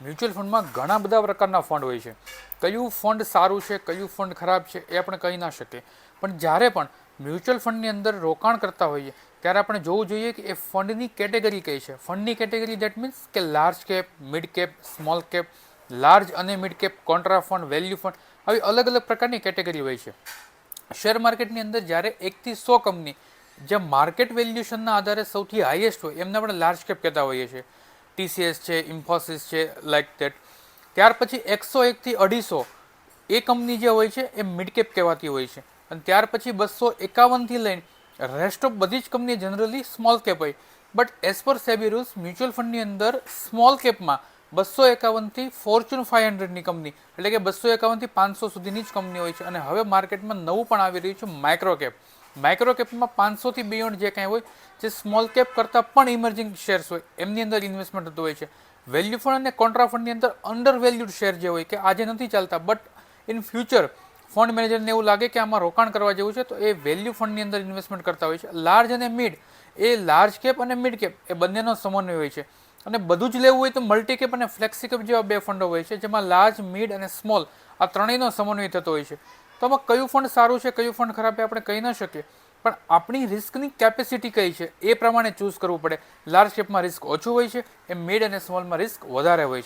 Mutual ફંડમાં ઘણા બધા પ્રકારના ફંડ હોય છે. કયું ફંડ સારું છે, કયું ફંડ ખરાબ છે એ આપણે કહી ના શકીએ. પણ જ્યારે પણ મ્યુચ્યુઅલ ફંડની અંદર રોકાણ કરતા હોઈએ ત્યારે આપણે જોવું જોઈએ કે એ ફંડની કેટેગરી કઈ છે. ફંડની કેટેગરી દેટ મીન્સ કે large cap, mid cap, small cap, large અને mid cap, contra fund, value fund, આવી અલગ અલગ પ્રકારની કેટેગરી હોય છે. શેર માર્કેટની અંદર જ્યારે 1 થી 100 કંપની જે માર્કેટ વેલ્યુએશનના આધારે સૌથી હાઈએસ્ટ હોય એમને આપણે લાર્જ કેપ કહેતા હોઈએ છીએ. TCS છે, ઇન્ફોસિસ છે, લાઇક દેટ. ત્યાર પછી 101 થી 250 એ કંપની જે હોય છે એ મિડ કેપ કહેવાતી હોય છે. અને ત્યાર પછી 251 થી લઈને રેસ્ટ ઓફ બધી જ કંપની જનરલી સ્મોલ કેપ હોય. But as per SEBI rules mutual ફંડની અંદર સ્મોલ કેપમાં 251 થી ફોર્ચ્યુન 500ની કંપની એટલે કે 251 થી 500 સુધીની જ કંપની હોય છે. અને હવે માર્કેટમાં નવું પણ આવી રહ્યું છે માઇક્રો કેપ. માઇક્રો કેપમાં 500 થી બિયોન્ડ જે કાંઈ હોય, જે સ્મોલ કેપ કરતાં પણ ઇમર્જિંગ શેર્સ હોય એમની અંદર ઇન્વેસ્ટમેન્ટ થતું હોય છે. વેલ્યુ ફંડ અને કોન્ટ્રા ફંડની અંદર અંડર વેલ્યુડ શેર જે હોય કે આજે નથી ચાલતા બટ ઇન ફ્યુચર ફંડ મેનેજરને એવું લાગે કે આમાં રોકાણ કરવા જેવું છે તો એ વેલ્યુ ફંડની અંદર ઇન્વેસ્ટમેન્ટ કરતા હોય છે. લાર્જ અને મિડ એ લાર્જ કેપ અને મિડ કેપ એ બંનેનો સમન્વય હોય છે. અને બધું જ લેવું હોય તો મલ્ટી કેપ અને ફ્લેક્સી કેપ જેવા બે ફંડો હોય છે જેમાં લાર્જ, મિડ અને સ્મોલ આ ત્રણેયનો સમન્વય થતો હોય છે. તો આમાં કયું ફંડ સારું છે, કયું ફંડ ખરાબ એ આપણે કહી ન શકીએ. પણ આપણી રિસ્કની કેપેસિટી કઈ છે એ પ્રમાણે ચૂઝ કરવું પડે. લાર્જ કેપમાં રિસ્ક ઓછું હોય છે, એ મિડ અને સ્મોલમાં રિસ્ક વધારે હોય છે.